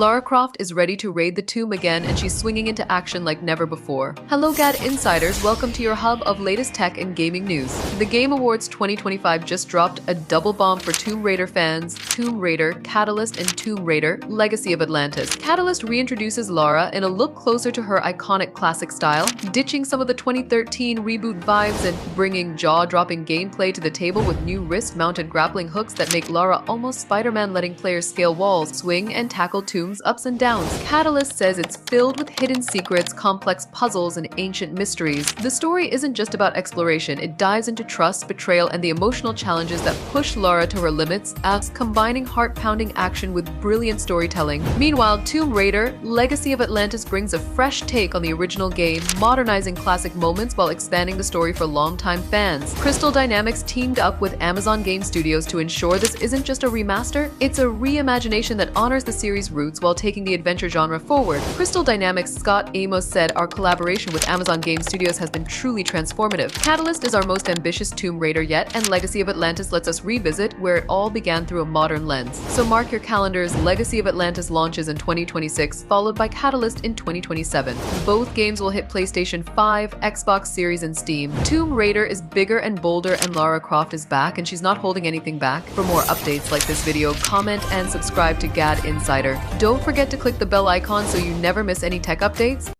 Lara Croft is ready to raid the tomb again, and she's swinging into action like never before. Hello GadInsiders, welcome to your hub of latest tech and gaming news. The Game Awards 2025 just dropped a double bomb for Tomb Raider fans: Tomb Raider, Catalyst, and Tomb Raider, Legacy of Atlantis. Catalyst reintroduces Lara in a look closer to her iconic classic style, ditching some of the 2013 reboot vibes and bringing jaw-dropping gameplay to the table with new wrist-mounted grappling hooks that make Lara almost Spider-Man, letting players scale walls, swing, and tackle tombs ups and downs. Catalyst says it's filled with hidden secrets, complex puzzles, and ancient mysteries. The story isn't just about exploration, it dives into trust, betrayal, and the emotional challenges that push Lara to her limits, as combining heart-pounding action with brilliant storytelling. Meanwhile, Tomb Raider, Legacy of Atlantis brings a fresh take on the original game, modernizing classic moments while expanding the story for longtime fans. Crystal Dynamics teamed up with Amazon Game Studios to ensure this isn't just a remaster, it's a reimagination that honors the series' roots while taking the adventure genre forward. Crystal Dynamics' Scott Amos said, "Our collaboration with Amazon Game Studios has been truly transformative. Catalyst is our most ambitious Tomb Raider yet, and Legacy of Atlantis lets us revisit where it all began through a modern lens." So mark your calendars, Legacy of Atlantis launches in 2026, followed by Catalyst in 2027. Both games will hit PlayStation 5, Xbox Series, and Steam. Tomb Raider is bigger and bolder, and Lara Croft is back, and she's not holding anything back. For more updates like this video, comment and subscribe to GadInsider. Don't forget to click the bell icon so you never miss any tech updates.